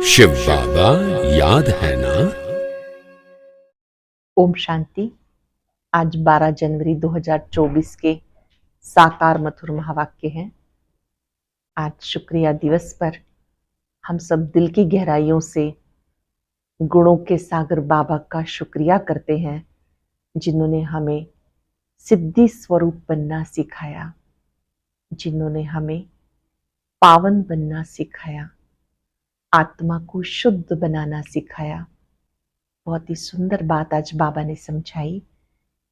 शिव बाबा याद है ना। ओम शांति। आज 12 जनवरी 2024 के साकार मधुर महावाक्य हैं। आज शुक्रिया दिवस पर हम सब दिल की गहराइयों से गुणों के सागर बाबा का शुक्रिया करते हैं, जिन्होंने हमें सिद्धि स्वरूप बनना सिखाया, जिन्होंने हमें पावन बनना सिखाया, आत्मा को शुद्ध बनाना सिखाया। बहुत ही सुंदर बात आज बाबा ने समझाई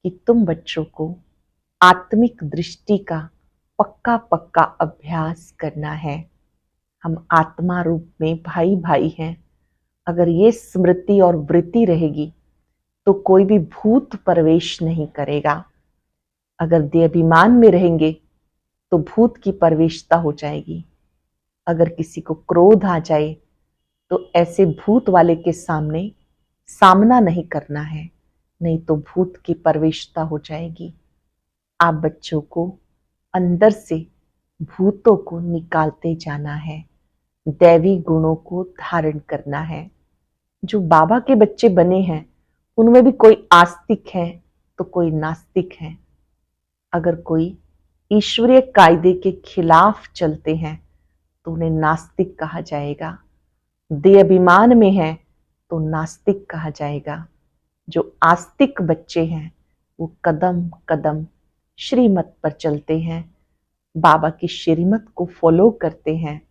कि तुम बच्चों को आत्मिक दृष्टि का पक्का पक्का अभ्यास करना है। हम आत्मा रूप में भाई भाई हैं। अगर ये स्मृति और वृत्ति रहेगी तो कोई भी भूत प्रवेश नहीं करेगा। अगर देहाभिमान में रहेंगे तो भूत की प्रवेशता हो जाएगी। अगर किसी को क्रोध आ जाए तो ऐसे भूत वाले के सामने सामना नहीं करना है, नहीं तो भूत की प्रवेशता हो जाएगी। आप बच्चों को अंदर से भूतों को निकालते जाना है, दैवी गुणों को धारण करना है। जो बाबा के बच्चे बने हैं उनमें भी कोई आस्तिक है तो कोई नास्तिक है। अगर कोई ईश्वरीय कायदे के खिलाफ चलते हैं तो उन्हें नास्तिक कहा जाएगा। देहाभिमान में है तो नास्तिक कहा जाएगा। जो आस्तिक बच्चे हैं वो कदम कदम श्रीमत पर चलते हैं, बाबा की श्रीमत को फॉलो करते हैं,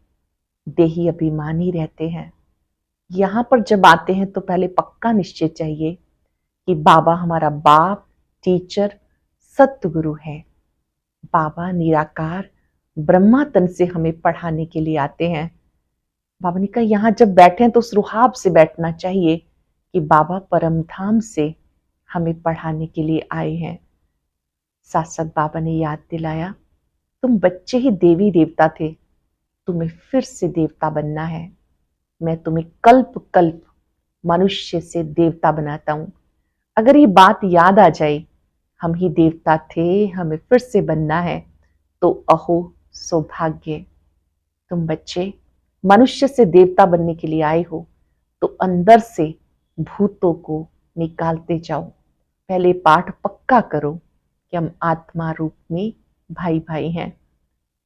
देही अभिमानी रहते हैं। यहाँ पर जब आते हैं तो पहले पक्का निश्चय चाहिए कि बाबा हमारा बाप, टीचर, सतगुरु है। बाबा निराकार ब्रह्मा तन से हमें पढ़ाने के लिए आते हैं। बाबा ने कहा यहाँ जब बैठे हैं तो उस रुहाब से बैठना चाहिए कि बाबा परम धाम से हमें पढ़ाने के लिए आए हैं। साथ साथ बाबा ने याद दिलाया, तुम बच्चे ही देवी देवता थे, तुम्हें फिर से देवता बनना है। मैं तुम्हें कल्प कल्प मनुष्य से देवता बनाता हूं। अगर ये बात याद आ जाए, हम ही देवता थे, हमें फिर से बनना है, तो अहो सौभाग्य। तुम बच्चे मनुष्य से देवता बनने के लिए आए हो तो अंदर से भूतों को निकालते जाओ। पहले पाठ पक्का करो कि हम आत्मा रूप में भाई भाई हैं।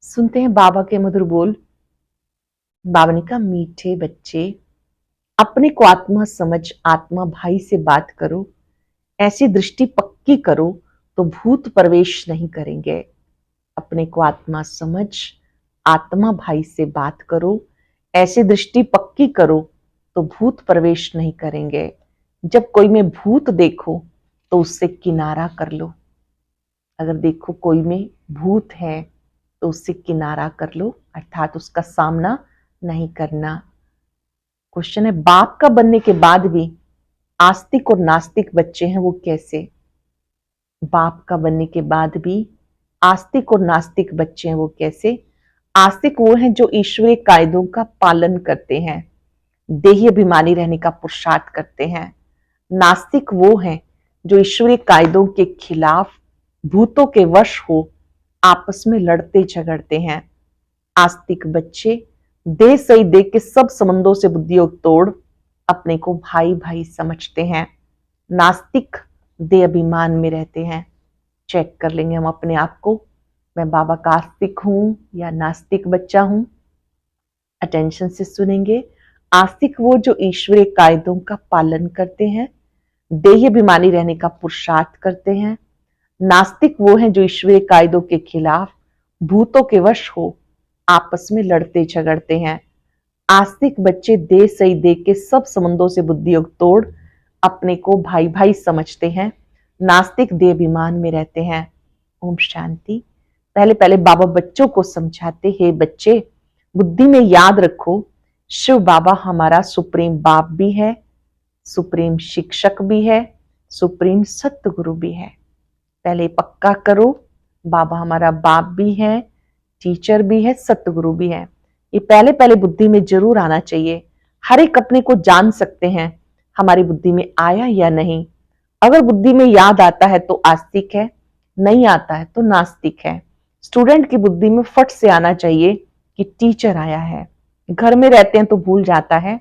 सुनते हैं बाबा के मधुर बोल। बाबा ने कहा, मीठे बच्चे, अपने को आत्मा समझ आत्मा भाई से बात करो। ऐसी दृष्टि पक्की करो तो भूत प्रवेश नहीं करेंगे। अपने को आत्मा समझ आत्मा भाई से बात करो, ऐसी दृष्टि पक्की करो तो भूत प्रवेश नहीं करेंगे। जब कोई में भूत देखो तो उससे किनारा कर लो। अगर देखो कोई में भूत है तो उससे किनारा कर लो, अर्थात उसका सामना नहीं करना। क्वेश्चन है, बाप का बनने के बाद भी आस्तिक और नास्तिक बच्चे हैं वो कैसे? बाप का बनने के बाद भी आस्तिक और नास्तिक बच्चे हैं वो कैसे? आस्तिक वो हैं जो ईश्वरीय कायदों का पालन करते हैं, देही अभिमानी रहने का पुरुषार्थ करते हैं। नास्तिक वो हैं जो ईश्वरीय कायदों के खिलाफ भूतों के वश हो आपस में लड़ते झगड़ते हैं। आस्तिक बच्चे दे सही दे के सब संबंधों से बुद्धियोग तोड़ अपने को भाई भाई समझते हैं। नास्तिक देह अभिमान में रहते हैं। चेक कर लेंगे हम अपने आप को, मैं बाबा का आस्तिक हूं या नास्तिक बच्चा हूं। अटेंशन से सुनेंगे। आस्तिक वो जो ईश्वरीय कायदों का पालन करते हैं, देही अभिमानी रहने का पुरुषार्थ करते हैं। नास्तिक वो हैं जो ईश्वरीय कायदों के खिलाफ भूतों के वश हो आपस में लड़ते झगड़ते हैं। आस्तिक बच्चे दे सही दे के सब संबंधों से बुद्धियोग तोड़ अपने को भाई भाई समझते हैं। नास्तिक देह अभिमान में रहते हैं। ओम शांति। पहले पहले बाबा बच्चों को समझाते हैं, बच्चे बुद्धि में याद रखो, शिव बाबा हमारा सुप्रीम बाप भी है, सुप्रीम शिक्षक भी है, सुप्रीम सतगुरु भी है। पहले पक्का करो, बाबा हमारा बाप भी है, टीचर भी है, सतगुरु भी है। ये पहले पहले बुद्धि में जरूर आना चाहिए। हर एक अपने को जान सकते हैं हमारी बुद्धि में आया या नहीं। अगर बुद्धि में याद आता है तो आस्तिक है, नहीं आता है तो नास्तिक है। स्टूडेंट की बुद्धि में फट से आना चाहिए कि टीचर आया है। घर में रहते हैं तो भूल जाता है,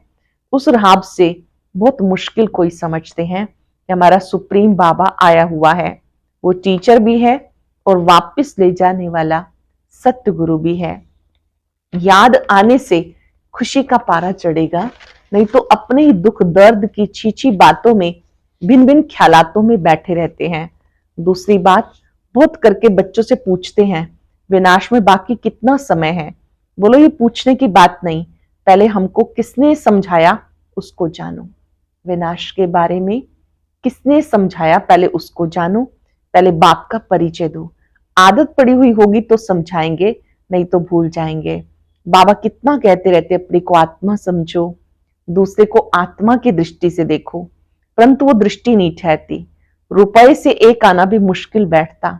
उस राह से बहुत मुश्किल कोई समझते हैं कि हमारा सुप्रीम बाबा आया हुआ है, वो टीचर भी है और वापस ले जाने वाला सत्य गुरु भी है। याद आने से खुशी का पारा चढ़ेगा, नहीं तो अपने ही दुख दर्द की छीछी बातों में, भिन्न भिन्न ख्यालातों में बैठे रहते हैं। दूसरी बात, बहुत करके बच्चों से पूछते हैं विनाश में बाकी कितना समय है। बोलो ये पूछने की बात नहीं, पहले हमको किसने समझाया उसको जानो। विनाश के बारे में किसने समझाया पहले उसको जानो, पहले बाप का परिचय दो। आदत पड़ी हुई होगी तो समझाएंगे, नहीं तो भूल जाएंगे। बाबा कितना कहते रहते अपने को आत्मा समझो, दूसरे को आत्मा की दृष्टि से देखो, परंतु वो दृष्टि नहीं ठहरती। रुपए से एक आना भी मुश्किल बैठता,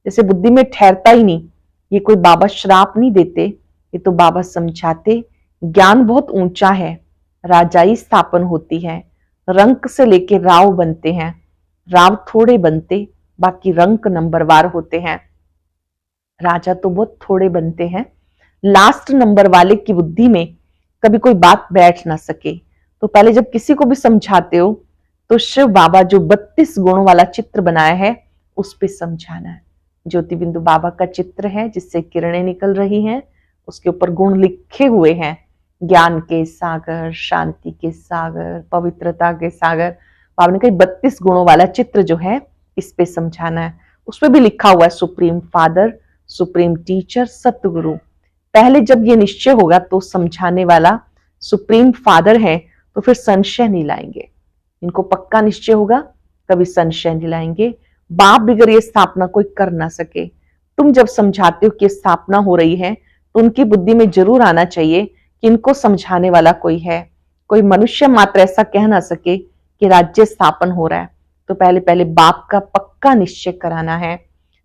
जैसे बुद्धि में ठहरता ही नहीं। ये कोई बाबा श्राप नहीं देते, ये तो बाबा समझाते ज्ञान बहुत ऊंचा है। राजाई स्थापन होती है, रंक से लेके राव बनते हैं। राव थोड़े बनते, बाकी रंक नंबरवार होते हैं। राजा तो बहुत थोड़े बनते हैं, लास्ट नंबर वाले की बुद्धि में कभी कोई बात बैठ ना सके। तो पहले जब किसी को भी समझाते हो तो शिव बाबा जो 32 गुणों वाला चित्र बनाया है उस पे समझाना है। ज्योति बिंदु बाबा का चित्र है जिससे किरणें निकल रही हैं, उसके ऊपर गुण लिखे हुए हैं, ज्ञान के सागर, शांति के सागर, पवित्रता के सागर। बाबा ने कहा 32 गुणों वाला चित्र जो है इस पे समझाना है। उसमें भी लिखा हुआ है सुप्रीम फादर, सुप्रीम टीचर, सतगुरु। पहले जब ये निश्चय होगा तो समझाने वाला सुप्रीम फादर है, तो फिर संशय नहीं लाएंगे। इनको पक्का निश्चय होगा, कभी संशय नहीं लाएंगे। बाप बिगर ये स्थापना कोई कर ना सके। तुम जब समझाते हो कि स्थापना हो रही है तो उनकी बुद्धि में जरूर आना चाहिए कि इनको समझाने वाला कोई है। कोई मनुष्य मात्र ऐसा कह ना सके कि राज्य स्थापन हो रहा है। तो पहले पहले बाप का पक्का निश्चय कराना है।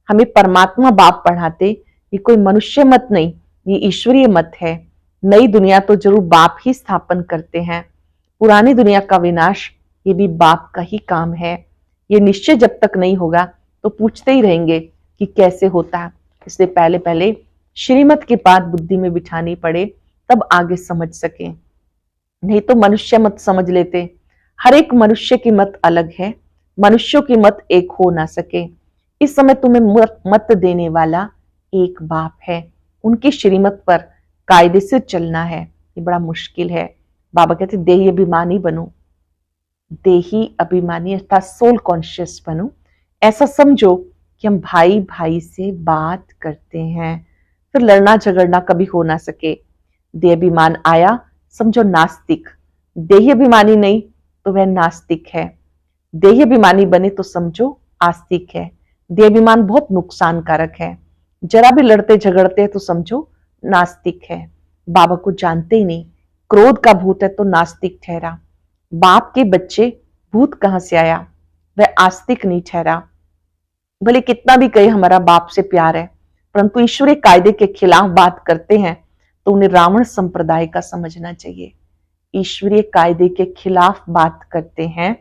हमें परमात्मा बाप पढ़ाते, ये कोई मनुष्य मत नहीं, ये ईश्वरीय मत है। नई दुनिया तो जरूर बाप ही स्थापन करते हैं, पुरानी दुनिया का विनाश ये भी बाप का ही काम है। ये निश्चय जब तक नहीं होगा तो पूछते ही रहेंगे कि कैसे होता है। इसलिए पहले पहले श्रीमत की बात बुद्धि में बिठानी पड़े, तब आगे समझ सके। नहीं तो मनुष्य मत समझ लेते। हर एक मनुष्य की मत अलग है, मनुष्यों की मत एक हो ना सके। इस समय तुम्हें मत देने वाला एक बाप है, उनकी श्रीमत पर कायदे से चलना है। ये बड़ा मुश्किल है। बाबा कहते देही अभिमानी बनो, देही अभिमानी अर्थात सोल कॉन्शियस बनो। ऐसा समझो कि हम भाई भाई से बात करते हैं, फिर लड़ना झगड़ना कभी हो ना सके। देह अभिमान आया समझो नास्तिक, देही अभिमानी नहीं तो वह नास्तिक है। देही अभिमानी बने तो समझो आस्तिक है। देह अभिमान बहुत नुकसान कारक है। जरा भी लड़ते झगड़ते हैं तो समझो नास्तिक है। बाबा को जानते ही नहीं, क्रोध का भूत है तो नास्तिक ठहरा। बाप के बच्चे भूत कहां से आया, वह आस्तिक नहीं ठहरा। भले कितना भी कहे हमारा बाप से प्यार है, परंतु ईश्वरीय कायदे के खिलाफ बात करते हैं तो उन्हें रावण संप्रदाय का समझना चाहिए। ईश्वरीय कायदे के खिलाफ बात करते हैं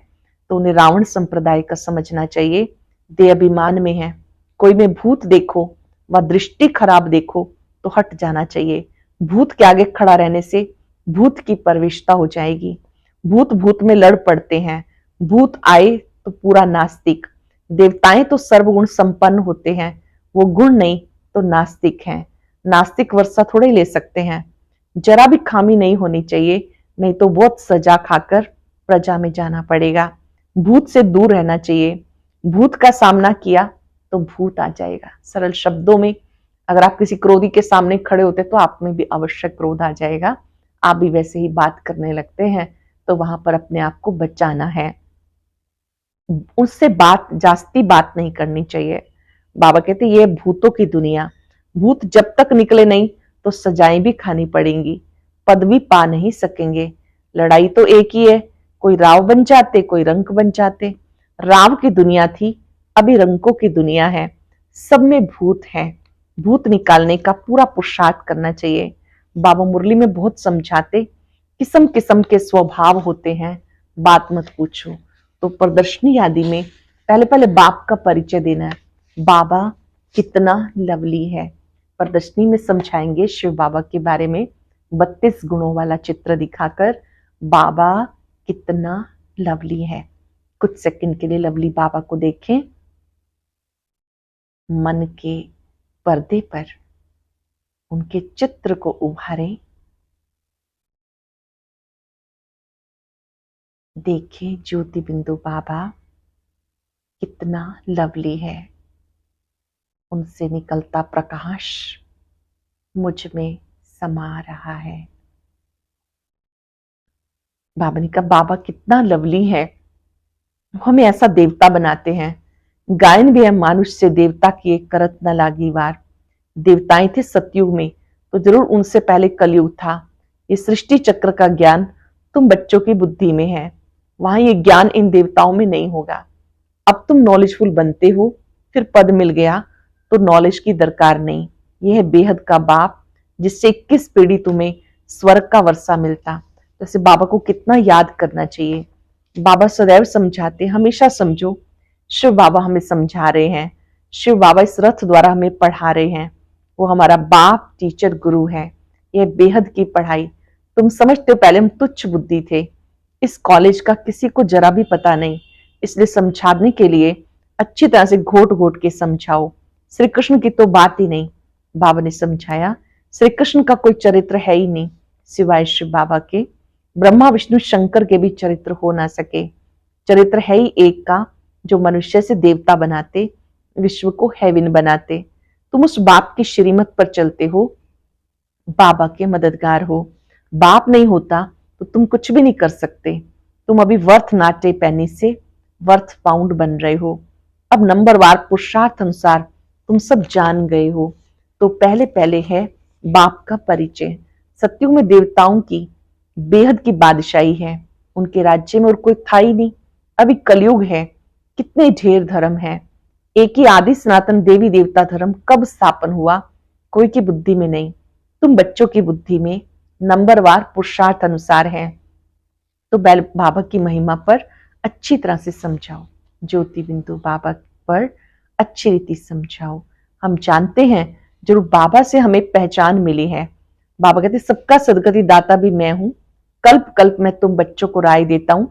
तो उन्हें रावण संप्रदाय का समझना चाहिए। देह अभिमान में है, कोई में भूत देखो व दृष्टि खराब देखो तो हट जाना चाहिए। भूत के आगे खड़ा रहने से भूत की प्रवेशता हो जाएगी। भूत भूत में लड़ पड़ते हैं। भूत आए तो पूरा नास्तिक। देवताएं तो सर्वगुण संपन्न होते हैं, वो गुण नहीं तो नास्तिक हैं। नास्तिक वर्षा थोड़े ले सकते हैं। जरा भी खामी नहीं होनी चाहिए, नहीं तो बहुत सजा खाकर प्रजा में जाना पड़ेगा। भूत से दूर रहना चाहिए। भूत का सामना किया तो भूत आ जाएगा। सरल शब्दों में अगर आप किसी क्रोधी के सामने खड़े होते तो आप में भी अवश्य क्रोध आ जाएगा। आप भी वैसे ही बात करने लगते हैं, तो वहां पर अपने आप को बचाना है। उससे जास्ती बात नहीं करनी चाहिए। बाबा कहते ये भूतों की दुनिया, भूत जब तक निकले नहीं तो सजाएं भी खानी पड़ेंगी, पदवी पा नहीं सकेंगे। लड़ाई तो एक ही है, कोई राव बन जाते, कोई रंक बन जाते। राव की दुनिया थी, अभी रंकों की दुनिया है। सब में भूत है। भूत निकालने का पूरा पुरुषार्थ करना चाहिए। बाबा मुरली में बहुत समझाते, किस्म किस्म के स्वभाव होते हैं, बात मत पूछो। तो प्रदर्शनी आदि में पहले पहले बाप का परिचय देना है। बाबा कितना लवली है। प्रदर्शनी में समझाएंगे शिव बाबा के बारे में 32 गुणों वाला चित्र दिखाकर। बाबा कितना लवली है। कुछ सेकंड के लिए लवली बाबा को देखें। मन के पर्दे पर उनके चित्र को उभारें। देखिए ज्योति बिंदु बाबा कितना लवली है। उनसे निकलता प्रकाश मुझ में समा रहा है। बाबा ने कहा बाबा कितना लवली है, हमें ऐसा देवता बनाते हैं। गायन भी है, मानुष से देवता की एक करत न लागी वार। देवताएं थे सतयुग में, तो जरूर उनसे पहले कलयुग था। ये सृष्टि चक्र का ज्ञान तुम बच्चों की बुद्धि में है, वहां ये ज्ञान इन देवताओं में नहीं होगा। अब तुम नॉलेजफुल बनते हो, फिर पद मिल गया तो नॉलेज की दरकार नहीं। यह है बेहद का बाप, जिससे 21 पीढ़ी तुम्हें स्वर्ग का वर्षा मिलता। जैसे बाबा को कितना याद करना चाहिए। बाबा सदैव समझाते, हमेशा समझो शिव बाबा हमें समझा रहे हैं। शिव बाबा इस रथ द्वारा हमें पढ़ा रहे हैं। वो हमारा बाप, टीचर, गुरु है। यह बेहद की पढ़ाई। तुम समझते हो पहले हम तुच्छ बुद्धि थे, इस कॉलेज का किसी को जरा भी पता नहीं, इसलिए समझाने के लिए अच्छी तरह से घोट घोट के समझाओ। श्री कृष्ण की तो बात ही नहीं। बाबा ने समझाया श्री कृष्ण का कोई चरित्र है ही नहीं सिवाय शिव बाबा के। ब्रह्मा विष्णु शंकर के भी चरित्र हो ना सके। चरित्र है ही एक का, जो मनुष्य से देवता बनाते, विश्व को हेवन बनाते। तुम उस बाप की श्रीमत पर चलते हो, बाबा के मददगार हो। बाप नहीं होता तो तुम कुछ भी नहीं कर सकते। तुम अभी वर्थ नाटे पैनी से वर्थ पाउंड बन रहे हो। अब नंबरवार पुरुषार्थ अनुसार तुम सब जान गए हो। तो पहले पहले है बाप का परिचय। सत्युग में देवताओं की बेहद की बादशाही है, उनके राज्य में और कोई था ही नहीं। अभी कलयुग है, कितने ढेर धर्म है। एक ही आदि सनातन देवी देवता धर्म कब स्थापन हुआ, कोई की बुद्धि में नहीं। तुम बच्चों की बुद्धि में नंबरवार पुरुषार्थ अनुसार है। तो बाबा की महिमा पर अच्छी तरह से समझाओ। ज्योति बिंदु बाबा पर अच्छी रीति समझाओ। हम जानते हैं जरूर बाबा से हमें पहचान मिली है। बाबा कहते सबका सदगति दाता भी मैं हूं। कल्प कल्प में तुम बच्चों को राय देता हूं,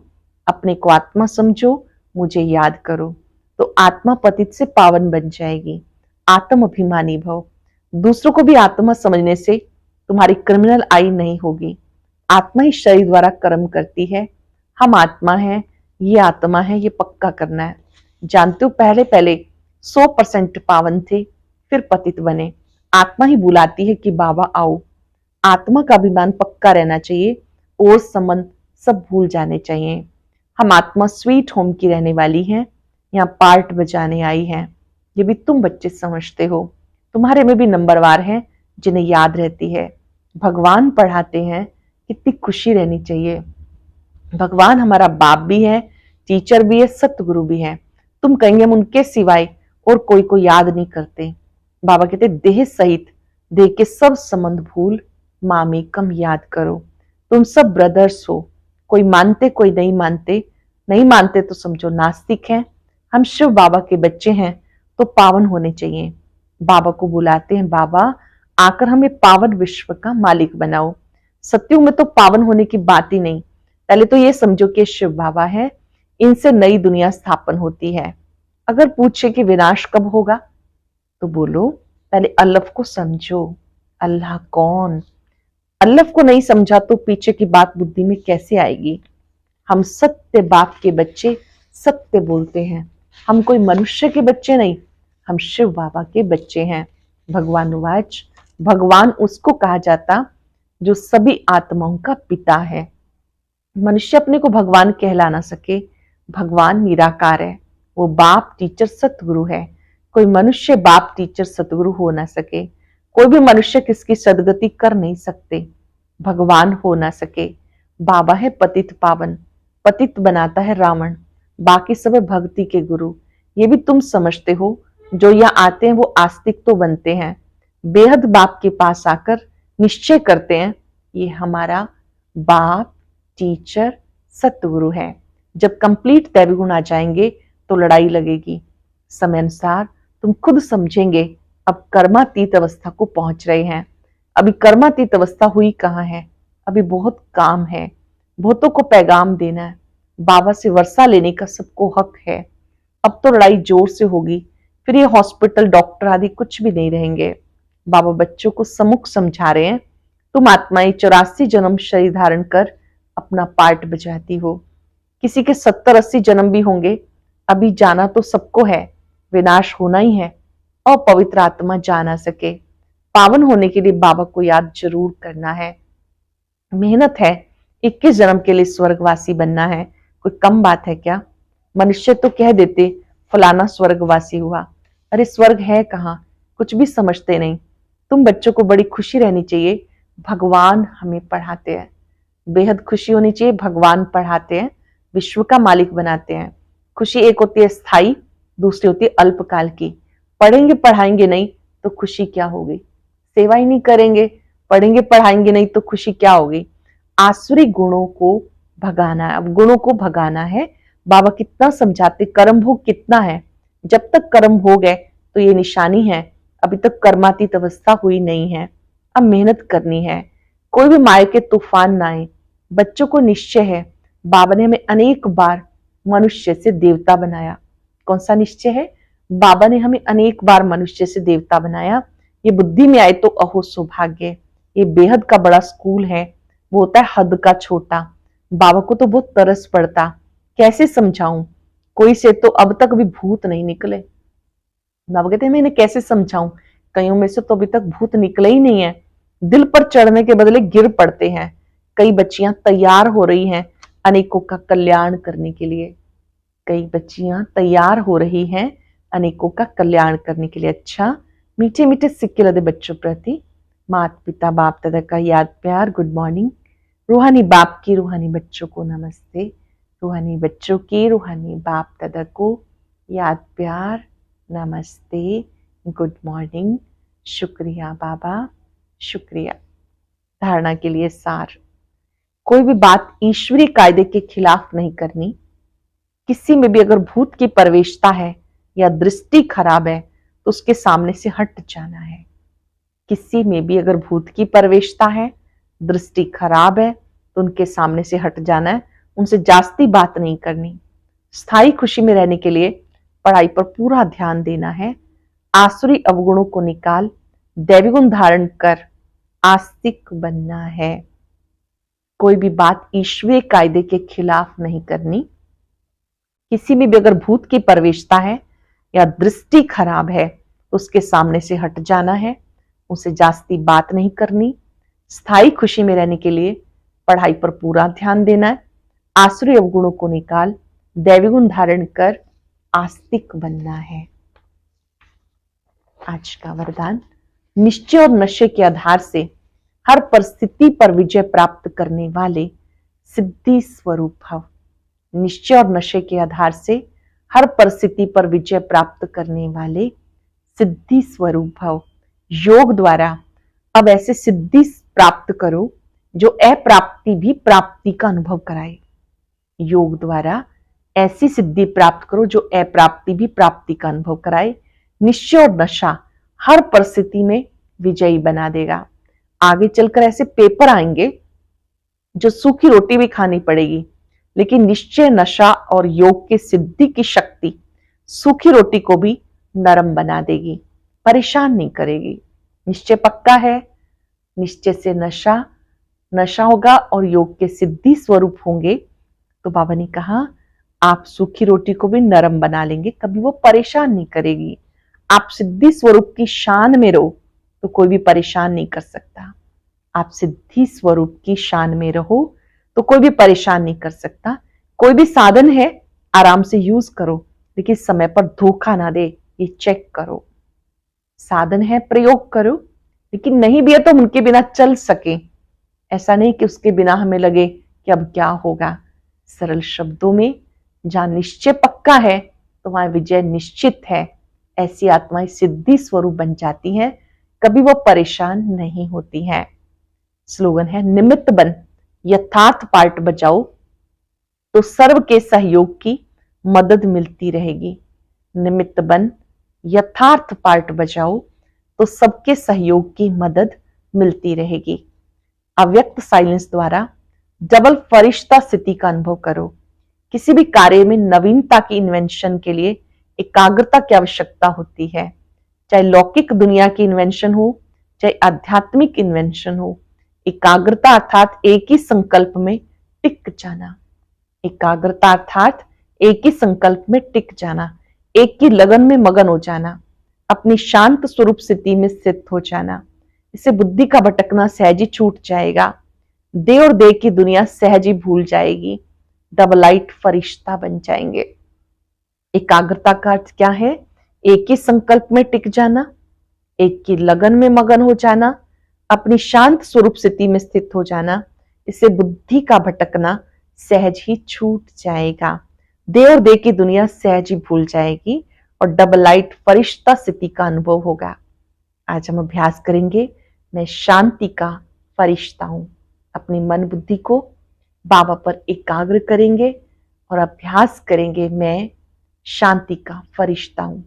अपने को आत्मा समझो, मुझे याद करो, तो आत्मा पतित से पावन बन जाएगी। आत्म अभिमानी भव। दूसरों को भी आत्मा समझने से तुम्हारी क्रिमिनल आई नहीं होगी। आत्मा ही शरीर द्वारा कर्म करती है। हम आत्मा है, ये आत्मा है, ये पक्का करना है। जानते हो पहले पहले 100% पावन थे, फिर पतित बने। आत्मा ही बुलाती है कि बाबा आओ। आत्मा का अभिमान पक्का रहना चाहिए और संबंध सब भूल जाने चाहिए। हम आत्मा स्वीट होम की रहने वाली हैं, यहाँ पार्ट बजाने आई हैं। ये भी तुम बच्चे समझते हो। तुम्हारे में भी नंबरवार हैं जिन्हें याद रहती है। भगवान पढ़ाते हैं, कितनी खुशी रहनी चाहिए। भगवान हमारा बाप भी है, टीचर भी है, सतगुरु भी है। तुम कहेंगे हम उनके सिवाय और कोई को याद नहीं करते। बाबा कहते देह सहित देह के सब संबंध भूल मामी कम याद करो। तुम सब ब्रदर्स हो, कोई मानते कोई नहीं मानते। नहीं मानते तो समझो नास्तिक हैं। हम शिव बाबा के बच्चे हैं तो पावन होने चाहिए। बाबा को बुलाते हैं, बाबा आकर हमें पावन विश्व का मालिक बनाओ। सत्युग में तो पावन होने की बात ही नहीं। पहले तो ये समझो कि शिव बाबा है, इनसे नई दुनिया स्थापन होती है। अगर पूछे कि विनाश कब होगा, तो बोलो पहले अल्लाह को समझो। अल्लाह कौन? अल्लाह को नहीं समझा तो पीछे की बात बुद्धि में कैसे आएगी। हम सत्य बाप के बच्चे सत्य बोलते हैं। हम कोई मनुष्य के बच्चे नहीं, हम शिव बाबा के बच्चे हैं। भगवान वाच, भगवान उसको कहा जाता जो सभी आत्माओं का पिता है। मनुष्य अपने को भगवान कहला ना सके, भगवान निराकार है। वो बाप, टीचर, सतगुरु है। कोई मनुष्य बाप, टीचर, सतगुरु हो ना सके। कोई भी मनुष्य किसकी सदगति कर नहीं सकते, भगवान हो ना सके। बाबा है पतित पावन, पतित बनाता है रावण। बाकी सब है भक्ति के गुरु। ये भी तुम समझते हो। जो यहाँ आते हैं वो आस्तिक तो बनते हैं, बेहद बाप के पास आकर निश्चय करते हैं ये हमारा बाप, टीचर, सतगुरु है। जब कंप्लीट दैवी गुण आ जाएंगे तो लड़ाई लगेगी। समय अनुसार तुम खुद समझेंगे। अब कर्मातीत अवस्था को पहुंच रहे हैं। अभी कर्मातीत अवस्था हुई कहाँ है, अभी बहुत काम है। बहुतों को पैगाम देना है। बाबा से वर्षा लेने का सबको हक है। अब तो लड़ाई जोर से होगी, फिर ये हॉस्पिटल, डॉक्टर आदि कुछ भी नहीं रहेंगे। बाबा बच्चों को सम्मुख समझा रहे हैं, तुम आत्माएं 84 जन्म शरीर धारण कर अपना पार्ट बजाती हो। किसी के 70-80 जन्म भी होंगे। अभी जाना तो सबको है, विनाश होना ही है। और पवित्र आत्मा जा ना सके, पावन होने के लिए बाबा को याद जरूर करना है। मेहनत है, 21 जन्म के लिए स्वर्गवासी बनना है। कोई कम बात है क्या? मनुष्य तो कह देते फलाना स्वर्गवासी हुआ। अरे स्वर्ग है कहाँ, कुछ भी समझते नहीं। तुम बच्चों को बड़ी खुशी रहनी चाहिए, भगवान हमें पढ़ाते हैं। बेहद खुशी होनी चाहिए, भगवान पढ़ाते हैं, विश्व का मालिक बनाते हैं। खुशी एक होती है स्थायी, दूसरी होती है अल्पकाल की। पढ़ेंगे पढ़ाएंगे नहीं तो खुशी क्या होगी? सेवा ही नहीं करेंगे, पढ़ेंगे पढ़ाएंगे नहीं तो खुशी क्या होगी? आसुरी गुणों को भगाना है। अब गुणों को भगाना है। बाबा कितना समझाते, कर्म भोग कितना है। जब तक कर्म भोग है तो ये निशानी है, अभी तक कर्मातीत अवस्था हुई नहीं है। अब मेहनत करनी है, कोई भी माया के तूफान ना आए। बच्चों को निश्चय है, बाबा ने हमें अनेक बार मनुष्य से देवता बनाया। कौन सा निश्चय है? बाबा ने हमें अनेक बार मनुष्य से देवता बनाया। ये बुद्धि में आए तो अहो सौभाग्य। ये बेहद का बड़ा स्कूल है, वो होता है हद का छोटा। बाबा को तो बहुत तरस पड़ता, कैसे समझाऊं? कोई से तो अब तक भी भूत नहीं निकले। बाबा कहते हैं मैं इन्हें कैसे समझाऊं? कईयों में से तो अभी तक भूत निकले ही नहीं है, दिल पर चढ़ने के बदले गिर पड़ते हैं। कई बच्चियां तैयार हो रही हैं अनेकों का कल्याण करने के लिए। कई बच्चियां तैयार हो रही हैं अनेकों का कल्याण करने के लिए। अच्छा, मीठे मीठे सिक्के लदे बच्चों प्रति माता पिता बाप दादा का याद प्यार, गुड मॉर्निंग। रूहानी बाप की रूहानी बच्चों को नमस्ते। रूहानी बच्चों की रूहानी बाप दादा को याद प्यार, नमस्ते, गुड मॉर्निंग। शुक्रिया बाबा, शुक्रिया। धारणा के लिए सार, कोई भी बात ईश्वरीय कायदे के खिलाफ नहीं करनी। किसी में भी अगर भूत की प्रवेशता है या दृष्टि खराब है तो उसके सामने से हट जाना है। किसी में भी अगर भूत की प्रवेशता है, दृष्टि खराब है तो उनके सामने से हट जाना है, उनसे जास्ती बात नहीं करनी। स्थायी खुशी में रहने के लिए पढ़ाई पर पूरा ध्यान देना है। आसुरी अवगुणों को निकाल दैवी गुण धारण कर आस्तिक बनना है। कोई भी बात ईश्वरीय कायदे के खिलाफ नहीं करनी। किसी में भी अगर भूत की प्रवेशता है या दृष्टि खराब है तो उसके सामने से हट जाना है, उसे जास्ती बात नहीं करनी। स्थायी खुशी में रहने के लिए पढ़ाई पर पूरा ध्यान देना है। आसुरी अवगुणों को निकाल दैवी गुण धारण कर आस्तिक बनना है। आज का वरदान, निश्चय और नशे के आधार से हर परिस्थिति पर विजय प्राप्त करने वाले सिद्धि स्वरूप भव। निश्चय और नशे के आधार से हर परिस्थिति पर विजय प्राप्त करने वाले सिद्धि स्वरूप भव। योग द्वारा अब ऐसे सिद्धि प्राप्त करो जो अप्राप्ति भी प्राप्ति का अनुभव कराए। योग द्वारा ऐसी सिद्धि प्राप्त करो जो अप्राप्ति भी प्राप्ति का अनुभव कराए। निश्चय और नशा हर परिस्थिति में विजयी बना देगा। आगे चलकर ऐसे पेपर आएंगे जो सूखी रोटी भी खानी पड़ेगी, लेकिन निश्चय, नशा और योग की सिद्धि की शक्ति सूखी रोटी को भी नरम बना देगी, परेशान नहीं करेगी। निश्चय पक्का है, निश्चय से नशा, नशा होगा और योग के सिद्धि स्वरूप होंगे तो बाबा ने कहा आप सूखी रोटी को भी नरम बना लेंगे, कभी वो परेशान नहीं करेगी। आप सिद्धि स्वरूप की शान में रहो तो कोई भी परेशान नहीं कर सकता। आप सिद्धि स्वरूप की शान में रहो तो कोई भी परेशान नहीं कर सकता। कोई भी साधन है आराम से यूज करो, लेकिन समय पर धोखा ना दे, ये चेक करो। साधन है प्रयोग करो, लेकिन नहीं भी है तो उनके बिना चल सके। ऐसा नहीं कि उसके बिना हमें लगे कि अब क्या होगा। सरल शब्दों में, जहां निश्चय पक्का है तो वहां विजय निश्चित है। ऐसी आत्माएं सिद्धि स्वरूप बन जाती हैं, कभी वो परेशान नहीं होती हैं। स्लोगन है, निमित्त बन यथार्थ पार्ट बजाओ तो सर्व के सहयोग की मदद मिलती रहेगी। निमित्त बन यथार्थ पार्ट बजाओ तो सबके सहयोग की मदद मिलती रहेगी। अव्यक्त साइलेंस द्वारा डबल फरिश्ता स्थिति का अनुभव करो। किसी भी कार्य में नवीनता की इन्वेंशन के लिए एकाग्रता की आवश्यकता होती है, चाहे लौकिक दुनिया की इन्वेंशन हो, चाहे आध्यात्मिक इन्वेंशन हो। एकाग्रता अर्थात एक ही संकल्प में टिक जाना। एकाग्रता अर्थात एक ही संकल्प में टिक जाना, एक की लगन में मगन हो जाना, अपनी शांत स्वरूप स्थिति में स्थित हो जाना। इससे बुद्धि का भटकना सहज ही छूट जाएगा। दे और दे की दुनिया सहज ही भूल जाएगी। डबलाइट फरिश्ता बन जाएंगे। एकाग्रता का अर्थ क्या है? एक ही संकल्प में टिक जाना, एक की लगन में मगन हो जाना, अपनी शांत स्वरूप स्थिति में स्थित हो जाना। इससे बुद्धि का भटकना सहज ही छूट जाएगा। दे और दे की दुनिया सहज ही भूल जाएगी और डबलाइट फरिश्ता स्थिति का अनुभव होगा। आज हम अभ्यास करेंगे, मैं शांति का फरिश्ता हूं। अपनी मन बुद्धि को बाबा पर एकाग्र करेंगे और अभ्यास करेंगे, मैं शांति का फरिश्ता हूं।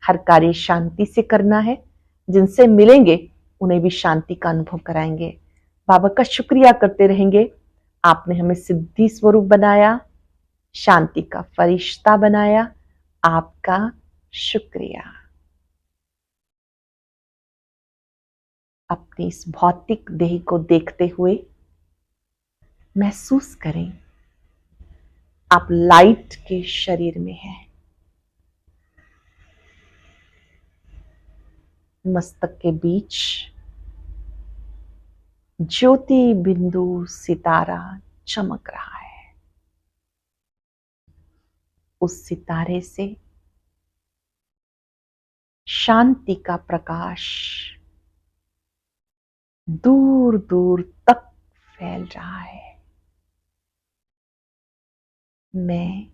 हर कार्य शांति से करना है। जिनसे मिलेंगे उन्हें भी शांति का अनुभव कराएंगे। बाबा का शुक्रिया करते रहेंगे, आपने हमें सिद्धि स्वरूप बनाया, शांति का फरिश्ता बनाया। आपका शुक्रिया। अपनी इस भौतिक देह को देखते हुए महसूस करें आप लाइट के शरीर में हैं। मस्तक के बीच ज्योति बिंदु सितारा चमक रहा है। उस सितारे से शांति का प्रकाश दूर दूर तक फैल रहा है। मैं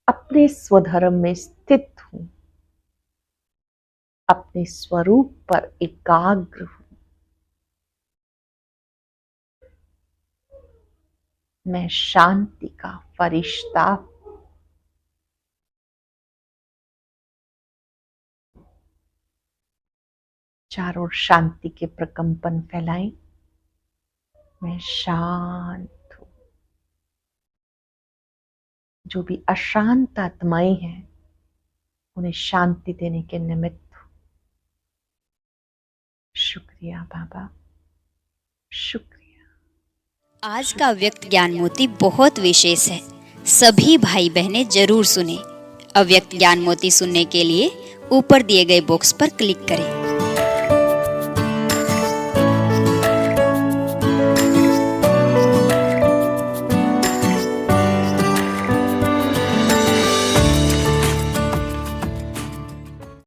अपने स्वधर्म में स्थित हूं, अपने स्वरूप पर एकाग्र हूं। मैं शांति का फरिश्ता हूं। चारों ओर शांति के प्रकंपन फैलाएं। मैं शांत हूं। जो भी अशांत आत्माएं हैं उन्हें शांति देने के निमित्त हूं। शुक्रिया बाबा, शुक्रिया। आज का अव्यक्त ज्ञान मोती बहुत विशेष है, सभी भाई बहनें जरूर सुने। अव्यक्त ज्ञान मोती सुनने के लिए ऊपर दिए गए बॉक्स पर क्लिक करें।